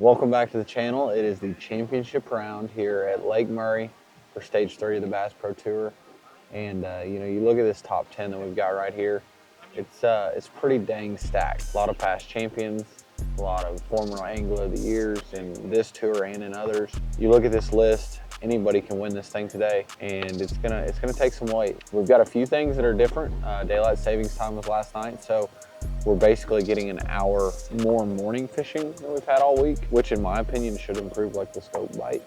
Welcome back to the channel. It is the championship round here at Lake Murray for stage 3 of the Bass Pro Tour. And you look at this top 10 that we've got right here. It's pretty dang stacked. A lot of past champions, a lot of former Angler of the Years in this tour and in others. You look at this list, anybody can win this thing today, and it's gonna take some weight. We've got a few things that are different. Daylight savings time was last night, so we're basically getting an hour more morning fishing than we've had all week, which in my opinion should improve like the scope bite.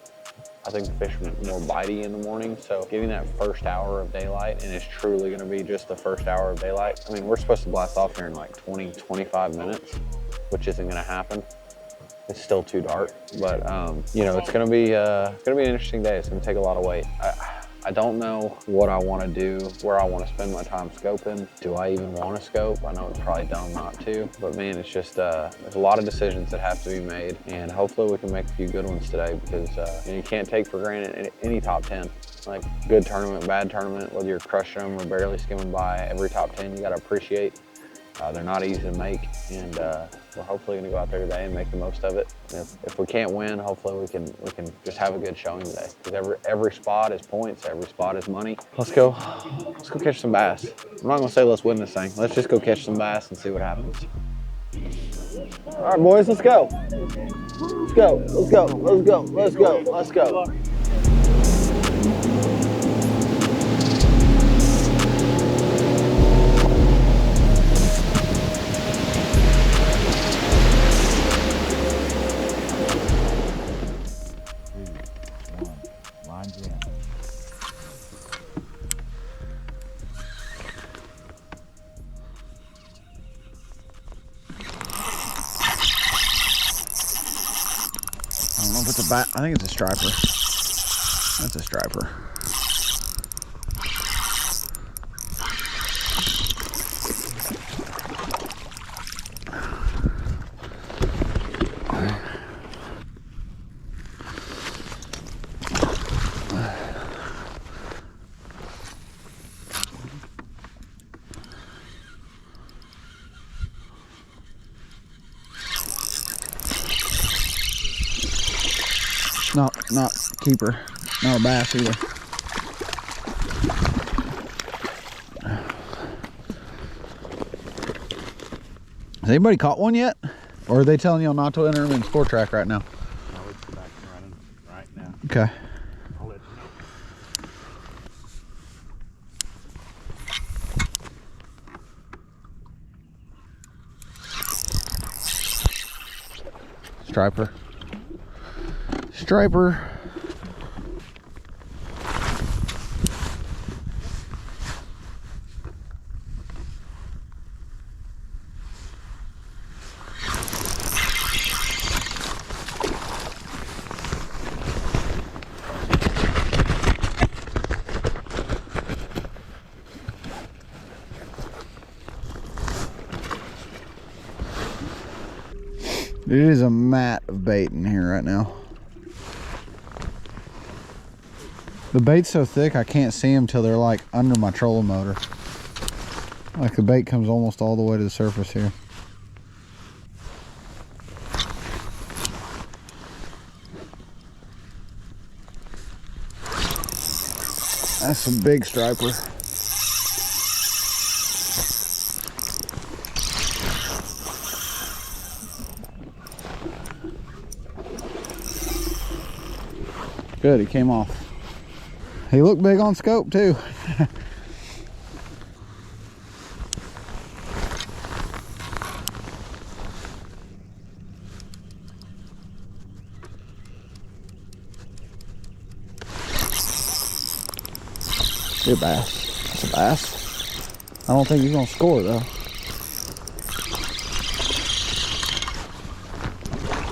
I think the fish are more bitey in the morning, so getting that first hour of daylight, and it's truly gonna be just the first hour of daylight. I mean, we're supposed to blast off here in like 20, 25 minutes, which isn't gonna happen. It's still too dark, but it's gonna be an interesting day. It's gonna take a lot of weight. I don't know what I want to do, where I want to spend my time scoping. Do I even want to scope? I know it's probably dumb not to, but man, it's just, there's a lot of decisions that have to be made, and hopefully we can make a few good ones today, because you can't take for granted any top 10. Like, good tournament, bad tournament, whether you're crushing them or barely skimming by, every top 10 you got to appreciate. They're not easy to make, and we're hopefully going to go out there today and make the most of it. If we can't win, hopefully we can just have a good showing today. Because every spot is points, every spot is money. Let's go catch some bass. I'm not going to say let's win this thing. Let's just go catch some bass and see what happens. All right, boys, let's go. Let's go. Let's go. Let's go. Let's go. Let's go. I don't know if it's a bat. I think it's a striper. That's a striper. Not keeper, not a bass either. Has anybody caught one yet? Or are they telling you not to enter them in Sport Track right now? I'll let you back and running right now. Okay. I'll let you know. Striper. Striper. It is a mat of bait in here right now. The bait's so thick I can't see them till they're like under my trolling motor. Like the bait comes almost all the way to the surface here. That's a big striper. Good, he came off. He looked big on scope too. Good bass. That's a bass. I don't think he's gonna score though.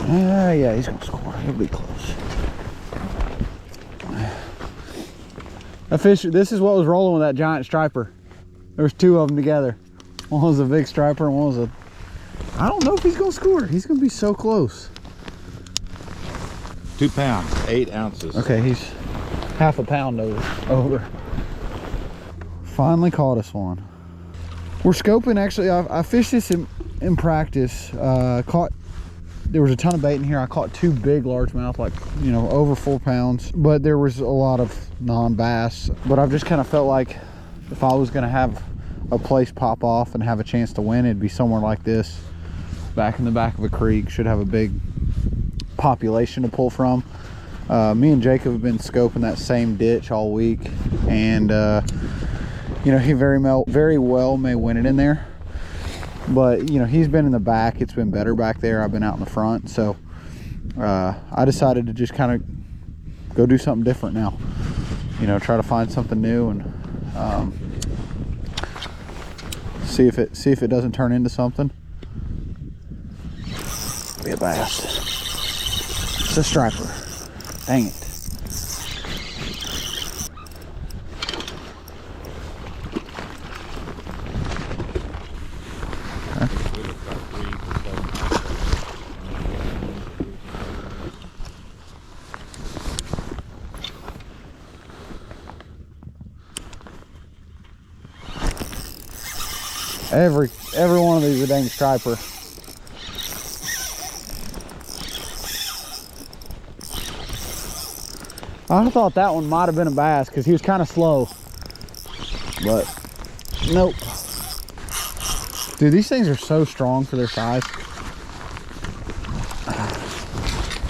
Yeah, he's gonna score. He'll be close. A fish. This is what was rolling with that giant striper. There's two of them together. One was a big striper and one was a... I don't know if he's gonna score. He's gonna be so close. 2 pounds, 8 ounces. Okay, he's half a pound over. Finally caught us one. We're scoping, actually. I fished this in practice. Caught There was a ton of bait in here. I caught 2 big largemouth, like, you know, over 4 pounds, but there was a lot of non-bass. But I've just kind of felt like if I was gonna have a place pop off and have a chance to win, it'd be somewhere like this, back in the back of a creek. Should have a big population to pull from. Me and Jacob have been scoping that same ditch all week, and you know, he very well may win it in there, but you know, he's been in the back. It's been better back there. I've been out in the front, so I decided to just kind of go do something different now, you know, try to find something new and see if it doesn't turn into something. Be a bass. It's a striper. Dang it. Every one of these is a dang striper. I thought that one might have been a bass because he was kind of slow, but nope. Dude, these things are so strong for their size.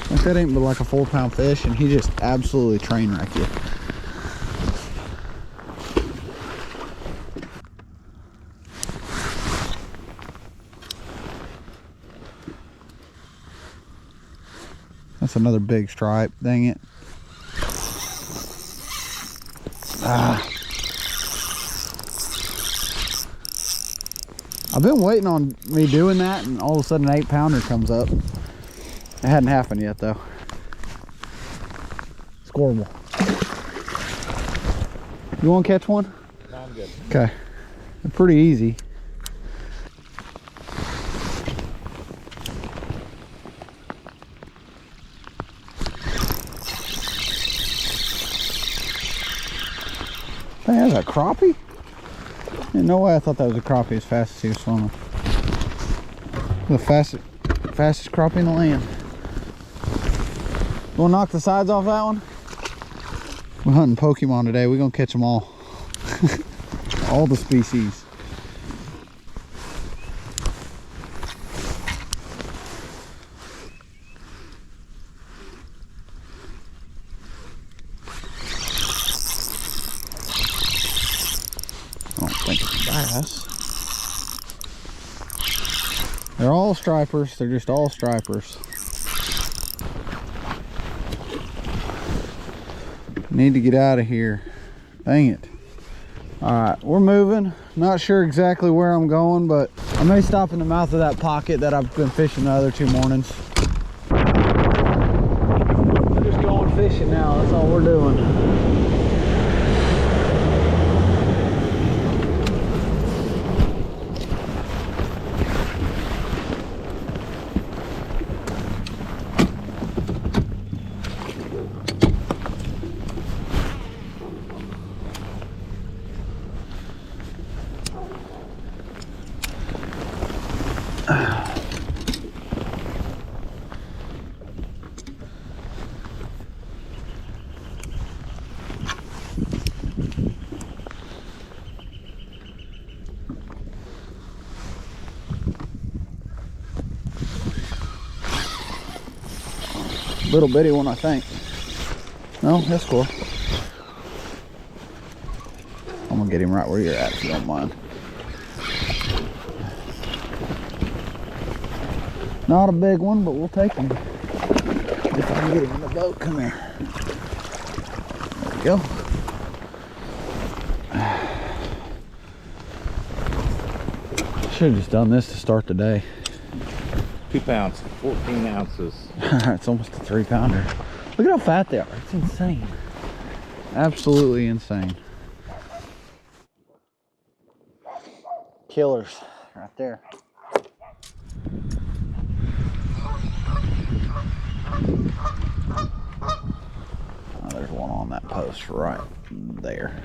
Like, that ain't but like a 4 pound fish, and he just absolutely train wreck you. That's another big stripe, dang it. I've been waiting on me doing that, and all of a sudden an 8 pounder comes up. It hadn't happened yet though. Scoreable. You want to catch one? No, I'm good. Okay. They're pretty easy. Hey, that's a crappie? Ain't no way I thought that was a crappie as fast as he was swimming. The fastest crappie in the land. You wanna knock the sides off that one? We're hunting Pokemon today. We're gonna catch them all. All the species. I don't think it's a bass. They're all stripers. They're just all stripers. Need to get out of here. Dang it. Alright, we're moving. Not sure exactly where I'm going, but I may stop in the mouth of that pocket that I've been fishing the other 2 mornings. We're just going fishing now. That's all we're doing. Little bitty one, I think. No, that's cool. I'm gonna get him right where you're at if you don't mind. Not a big one, but we'll take him. If I can get him in the boat, come here. There we go. Should have just done this to start the day. 2 pounds, 14 ounces. It's almost a 3 pounder. Look at how fat they are. It's insane. Absolutely insane. Killers right there. Oh, there's one on that post right there.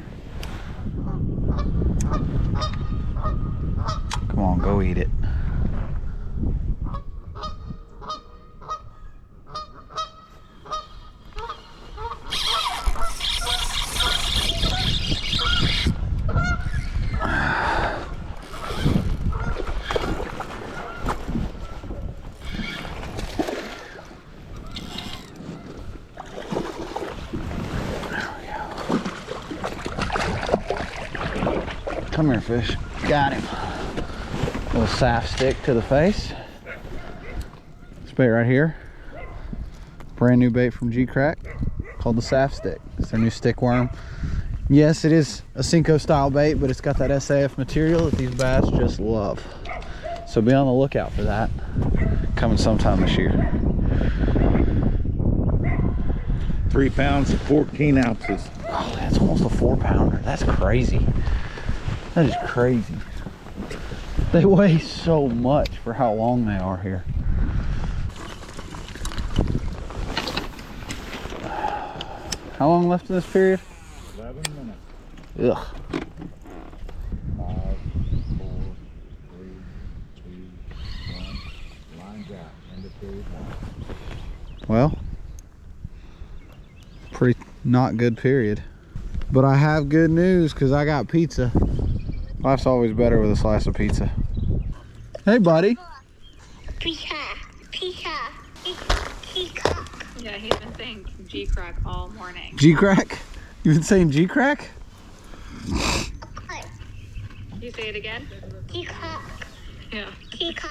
Come on, go eat it. Come here, fish. Got him. Little saft stick to the face. This bait right here. Brand new bait from G-Crack called the saft stick. It's their new stick worm. Yes, it is a Cinco style bait, but it's got that SAF material that these bass just love. So be on the lookout for that coming sometime this year. 3 pounds, 14 ounces. Oh, that's almost a 4-pounder. That's crazy. That is crazy. They weigh so much for how long they are here. How long left in this period? 11 minutes. Ugh. 5, 4, 3, 2, 1. Lines out. End of period 1. Well, pretty not good period. But I have good news because I got pizza. Life's always better with a slice of pizza. Hey, buddy. Pizza, pizza, pizza. Yeah, he's been saying G-Crack all morning. G-Crack? You've been saying G-Crack? You say it again? Pizza, Yeah. pizza.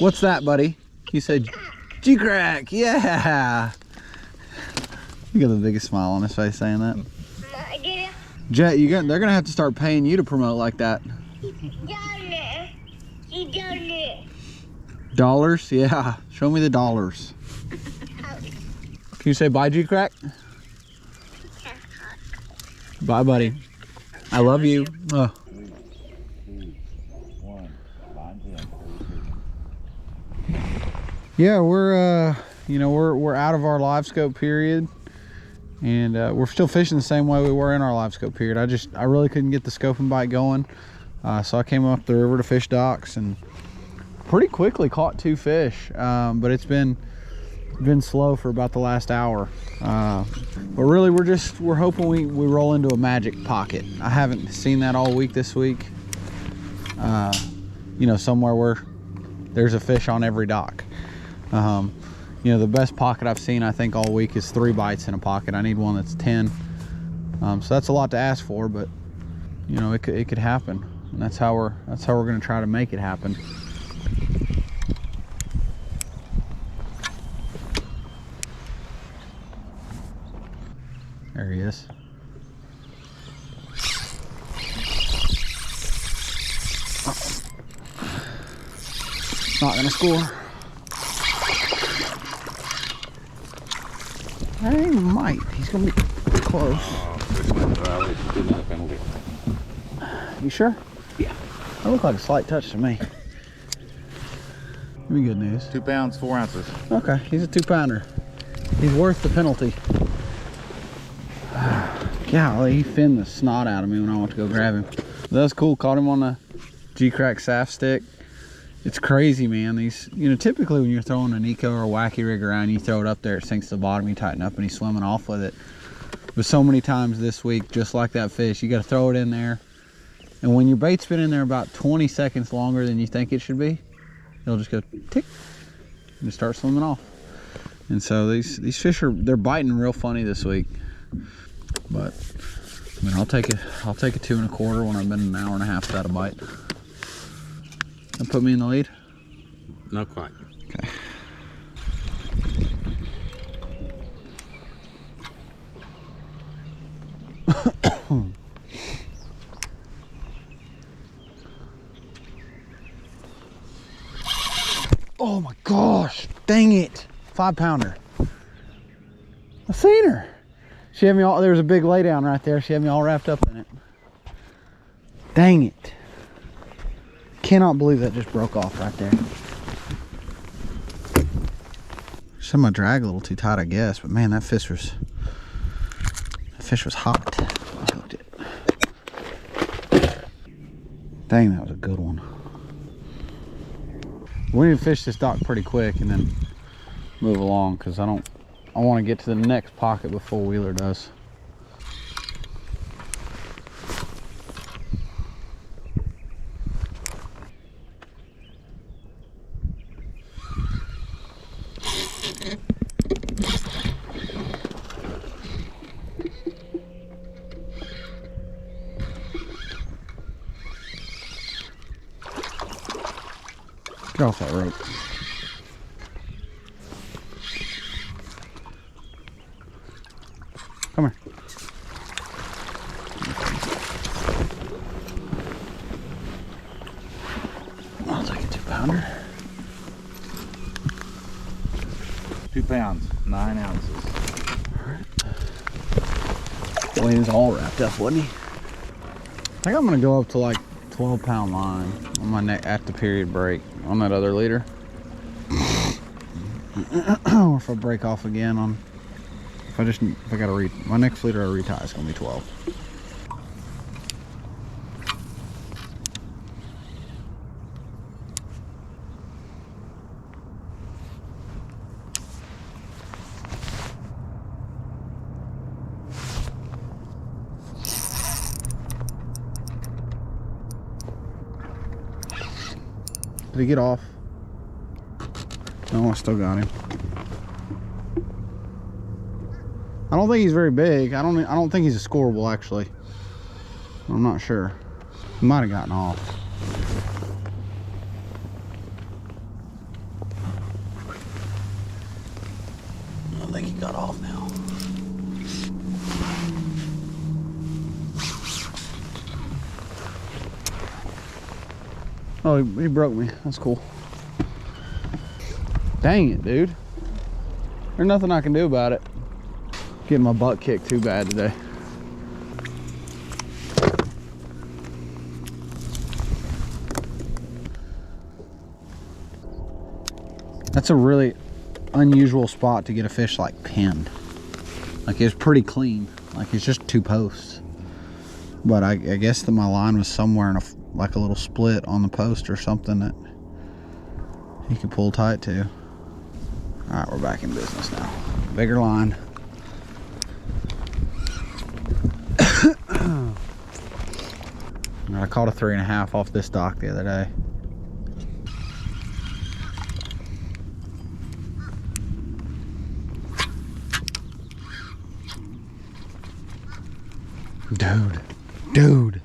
What's that, buddy? You said G-Crack. Yeah. You got the biggest smile on his face saying that. Jet, they're gonna have to start paying you to promote like that. Dollars? Yeah. Show me the dollars. Can you say bye, G-Crack? Bye, buddy. I love you. Oh. 3, 2, 1. Lines in. Yeah, we're we're out of our live scope period, and we're still fishing the same way we were in our live scope period. I really couldn't get the scope and bite going, so I came up the river to fish docks and pretty quickly caught 2 fish, but it's been slow for about the last hour. But really we're hoping we roll into a magic pocket. I haven't seen that all week this week. Somewhere where there's a fish on every dock. The best pocket I've seen I think all week is 3 bites in a pocket. I need one that's 10. So that's a lot to ask for, but it could happen. And that's how we're going to try to make it happen. There he is. Not gonna score. He might. He's gonna be close. You sure? Yeah. That looked like a slight touch to me. Give me good news. 2 pounds, 4 ounces. Okay, he's a 2-pounder. He's worth the penalty. Golly, he finned the snot out of me when I went to go grab him. That was cool. Caught him on the G-Crack saft stick. It's crazy, man. These, typically when you're throwing an eco or a wacky rig around, you throw it up there, it sinks to the bottom, you tighten up, and he's swimming off with it. But so many times this week, just like that fish, you got to throw it in there. And when your bait's been in there about 20 seconds longer than you think it should be, it'll just go tick and just start swimming off. And so these fish they're biting real funny this week. But I mean, I'll take a 2 1/4 when I've been an hour and a half without a bite. That put me in the lead? Not quite. Okay. Oh my gosh, dang it. 5-pounder. I seen her. She had me all, there was a big laydown right there. She had me all wrapped up in it. Dang it. Cannot believe that just broke off right there. Set my drag a little too tight, I guess, but man, that fish was hot. I hooked it. Dang, that was a good one. We need to fish this dock pretty quick and then move along, because I want to get to the next pocket before Wheeler does. Get off that rope. Come here. I'll take a 2-pounder. 2 pounds, 9 ounces. Well, he was all wrapped up, wasn't he? I think I'm gonna go up to like 12-pound line on my neck at the period break on that other leader. Or if I break off again on, if I gotta my next leader I retie is gonna be 12. Did he get off? No, I still got him. I don't think he's very big. I don't think he's a scoreable actually. I'm not sure. He might have gotten off. I think he got off now. Oh, he broke me. That's cool. Dang it, dude. There's nothing I can do about it. Getting my butt kicked too bad today. That's a really unusual spot to get a fish like pinned. Like it's pretty clean. Like it's just 2 posts. But I guess that my line was somewhere in like a little split on the post or something that he could pull tight to. All right, we're back in business now. Bigger line. I caught a 3.5 off this dock the other day. Dude.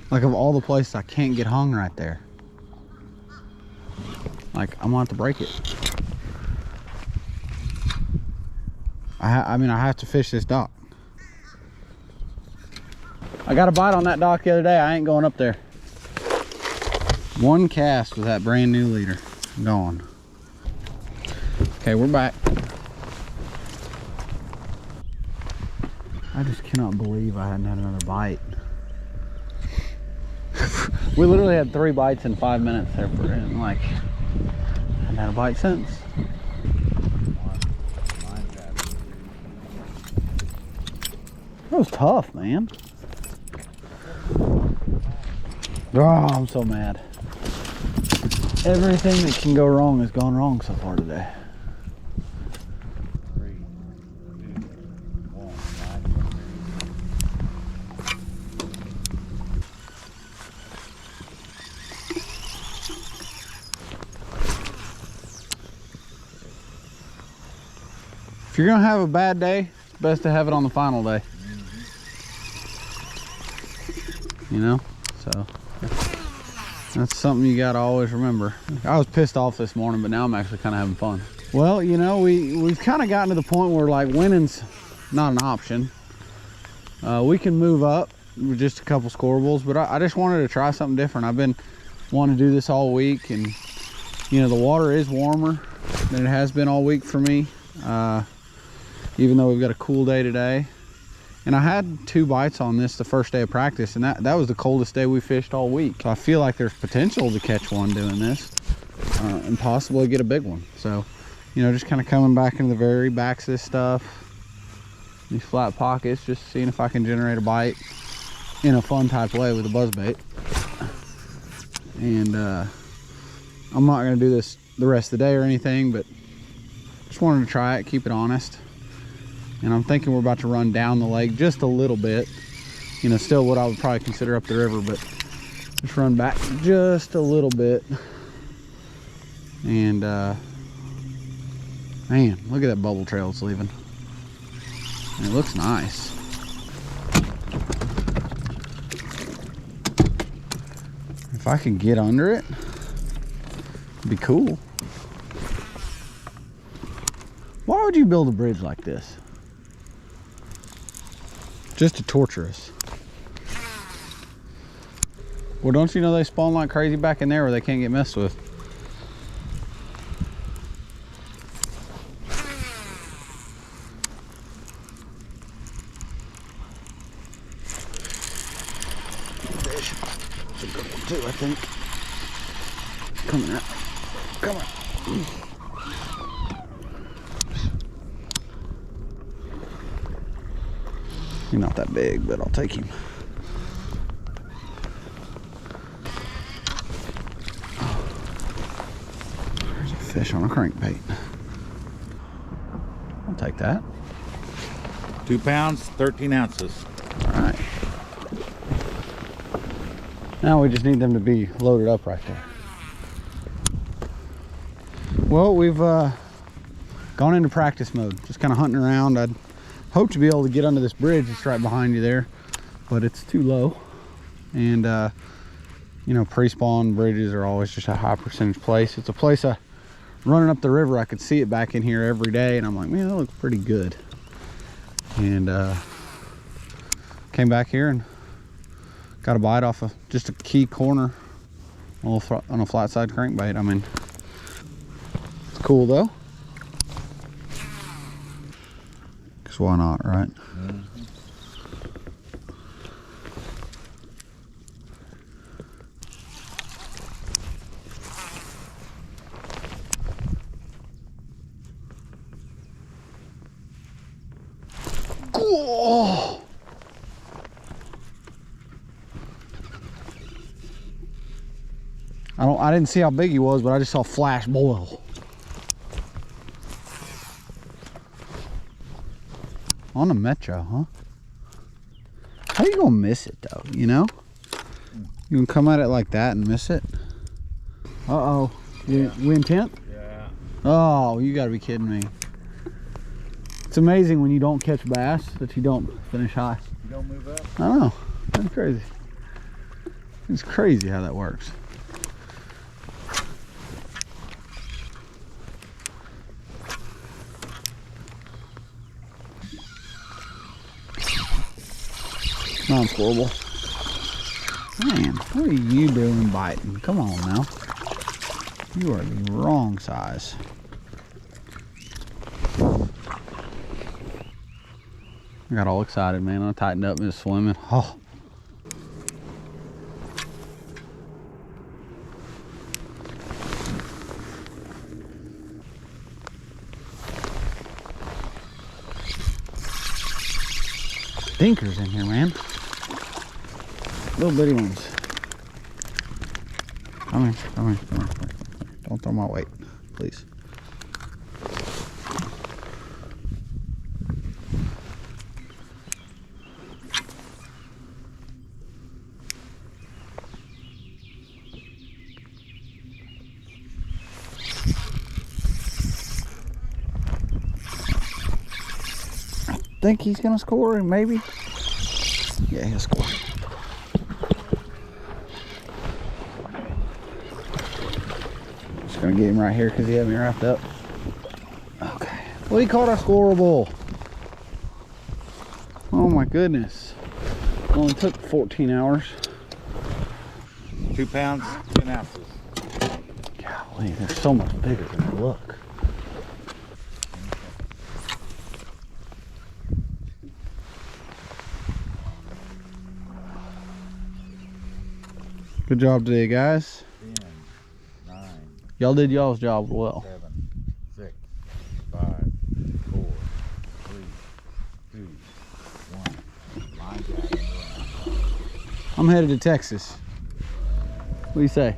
Like of all the places, I can't get hung right there. Like I'm gonna have to break it. I mean, I have to fish this dock. I got a bite on that dock the other day. I ain't going up there. 1 cast with that brand new leader. Gone. Okay, we're back. I just cannot believe I hadn't had another bite. We literally had 3 bites in 5 minutes there, and like, I hadn't had a bite since. That was tough, man. Oh, I'm so mad. Everything that can go wrong has gone wrong so far today. 3, 2, 1, 9. If you're gonna have a bad day, it's best to have it on the final day. You know, so that's something you gotta always remember. I was pissed off this morning, but now I'm actually kind of having fun. Well, you know, we've kind of gotten to the point where like winning's not an option. We can move up with just a couple scorables, but I just wanted to try something different. I've been wanting to do this all week, and you know, the water is warmer than it has been all week for me, even though we've got a cool day today. And I had 2 bites on this the first day of practice, and that was the coldest day we fished all week. So I feel like there's potential to catch one doing this, and possibly get a big one. So, you know, just kind of coming back into the very backs of this stuff, these flat pockets, just seeing if I can generate a bite in a fun type way with a buzzbait. And I'm not gonna do this the rest of the day or anything, but just wanted to try it, keep it honest. And I'm thinking we're about to run down the lake just a little bit. You know, still what I would probably consider up the river, but just run back just a little bit. And man, look at that bubble trail it's leaving. And it looks nice. If I could get under it, it'd be cool. Why would you build a bridge like this? Just to torture us. Well, don't you know they spawn like crazy back in there where they can't get messed with? Fish. It's a good one too, I think. Coming out. Come on. You're not that big, but I'll take him. There's a fish on a crankbait. I'll take that. 2 pounds, 13 ounces. All right. Now we just need them to be loaded up right there. Well, we've gone into practice mode, just kind of hunting around. I'd hope to be able to get under this bridge that's right behind you there, but it's too low. And you know, pre-spawn bridges are always just a high percentage place. It's a place running up the river, I could see it back in here every day, and I'm like, man, that looks pretty good. And came back here and got a bite off of just a key corner on a flat side crankbait. I mean, it's cool though. Cause why not, right? Mm-hmm. Oh. I didn't see how big he was, but I just saw flash boil. On the Metro, huh? How you gonna miss it though, you know? You can come at it like that and miss it? Uh-oh. We intent? Yeah. Oh, you gotta be kidding me. It's amazing when you don't catch bass that you don't finish high. You don't move up? I know. That's crazy. It's crazy how that works. Non-squirrable. Man, what are you doing biting? Come on now. You are the wrong size. I got all excited, man. I tightened up and was swimming. Oh. Stinkers in here, man. Little bitty ones. Come here, come here, come here. Don't throw my weight, please. I think he's gonna score, maybe. Yeah, he'll score. Just gonna get him right here because he had me wrapped up. Okay. What do you call that scoreable? Oh my goodness. It only took 14 hours. 2 pounds, 10 ounces. Golly, they're so much bigger than they look. Good job today, guys. 10, 9, Y'all did y'all's job well. 7, 6, 5, 4, 3, 2, 1. Line jack. I'm headed to Texas. What do you say?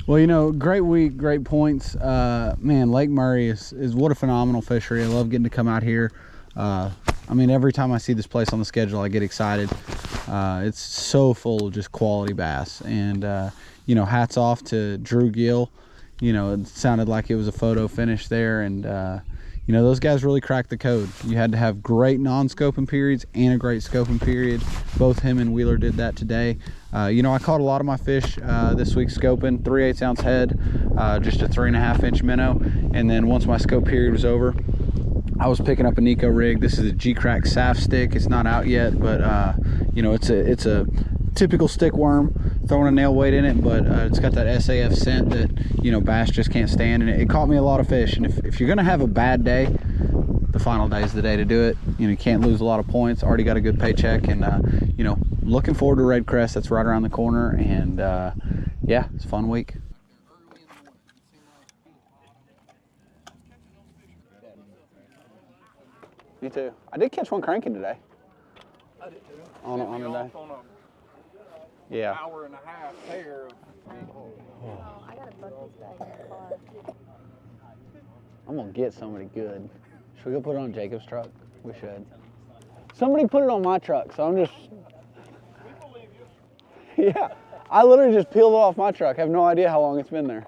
Well, you know, great week, great points. Man, Lake Murray is what a phenomenal fishery. I love getting to come out here. I mean, every time I see this place on the schedule, I get excited. It's so full of just quality bass, and you know, hats off to Drew Gill. You know, it sounded like it was a photo finish there, and you know, those guys really cracked the code. You had to have great non-scoping periods and a great scoping period. Both him and Wheeler did that today. You know, I caught a lot of my fish this week scoping, 3/8 ounce head, just a 3.5 inch minnow. And then once my scope period was over, I was picking up a Nico rig. This is a G-Crack Saf stick. It's not out yet, but you know, it's a typical stick worm, throwing a nail weight in it, but it's got that SAF scent that, you know, bass just can't stand, and it caught me a lot of fish. And if you're gonna have a bad day, the final day is the day to do it. You know, you can't lose a lot of points. Already got a good paycheck, and you know, looking forward to Red Crest. That's right around the corner, and yeah, it's a fun week. Me too. I did catch one cranking today. I did too. On a day. On Yeah. hour and a half pair of I gotta book this bag in the car. I'm gonna get somebody good. Should we go put it on Jacob's truck? We should. Somebody put it on my truck, so I'm just. Yeah, I literally just peeled it off my truck. I have no idea how long it's been there.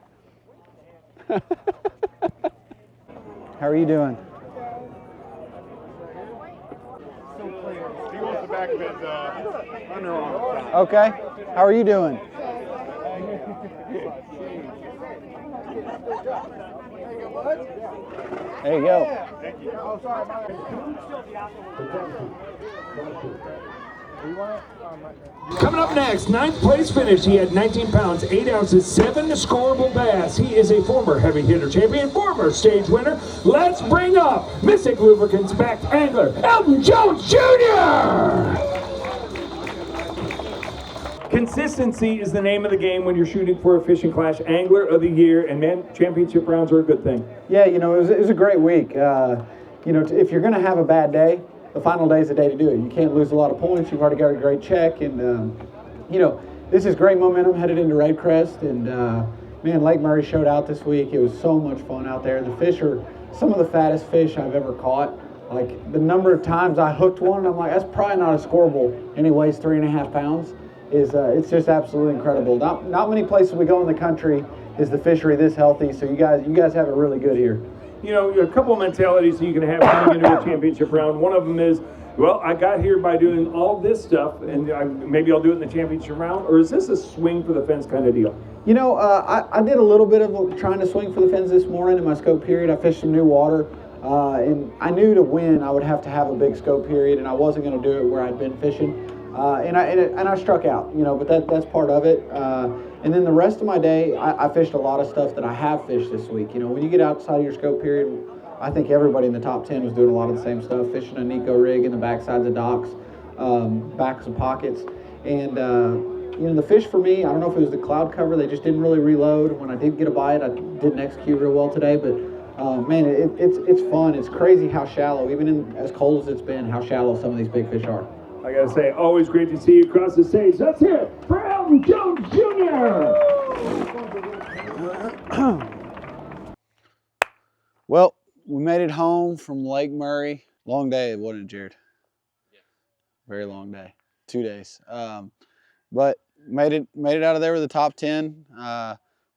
How are you doing? He wants the back of his underarm. Okay. How are you doing? There you go. Coming up next, 9th place finish. He had 19 pounds, 8 ounces, 7 scoreable bass. He is a former heavy hitter champion, former stage winner. Let's bring up Mystic Lubricants backed angler, Elton Jones Jr. Consistency is the name of the game when you're shooting for a Fishing Clash Angler of the Year, and man, championship rounds are a good thing. Yeah, you know, it was a great week. You know, if you're going to have a bad day, the final day is the day to do it. You can't lose a lot of points. You've already got a great check, and you know, this is great momentum headed into Red Crest. And man, Lake Murray showed out this week. It was so much fun out there. The fish are some of the fattest fish I've ever caught. Like the number of times I hooked one, I'm like, that's probably not a scoreable, and he weighs 3.5 pounds. It's just absolutely incredible. Not many places we go in the country is the fishery this healthy. So you guys have it really good here. You know, a couple of mentalities that you can have coming into a championship round. One of them is, well, I got here by doing all this stuff, and maybe I'll do it in the championship round. Or is this a swing for the fence kind of deal? You know, I did a little bit of trying to swing for the fence this morning in my scope period. I fished some new water, and I knew to win I would have to have a big scope period, and I wasn't going to do it where I'd been fishing. And I struck out, you know, but that's part of it. And then the rest of my day, I fished a lot of stuff that I have fished this week. You know, when you get outside of your scope period, I think everybody in the top 10 was doing a lot of the same stuff, fishing a Nico rig in the backsides of docks, backs of pockets. And, you know, the fish for me, I don't know if it was the cloud cover, they just didn't really reload. When I did get a bite, I didn't execute real well today, but man, it's fun. It's crazy how shallow, even in as cold as it's been, how shallow some of these big fish are. I gotta say, always great to see you across the stage. Let's hear it for Elton Jones Jr. Well, we made it home from Lake Murray. Long day, wasn't it, Jared? Yeah. Very long day. 2 days. But made it out of there with the top 10.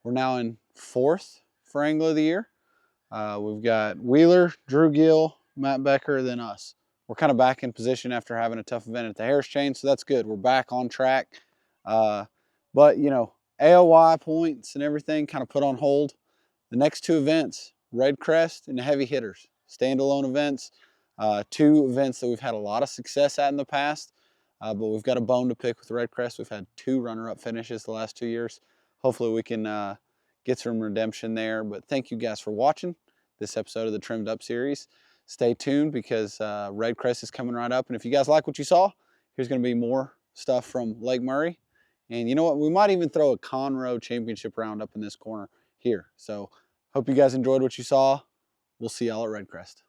We're now in 4th for Angler of the Year. We've got Wheeler, Drew Gill, Matt Becker, then us. We're kind of back in position after having a tough event at the Harris Chain, so that's good. We're back on track. But, you know, AOY points and everything kind of put on hold. The next 2 events, Red Crest and the Heavy Hitters, standalone events, 2 events that we've had a lot of success at in the past, but we've got a bone to pick with Red Crest. We've had 2 runner-up finishes the last 2 years. Hopefully we can get some redemption there, but thank you guys for watching this episode of the Trimmed Up series. Stay tuned because Red Crest is coming right up. And if you guys like what you saw, here's going to be more stuff from Lake Murray. And you know what? We might even throw a Conroe Championship round up in this corner here. So hope you guys enjoyed what you saw. We'll see y'all at Red Crest.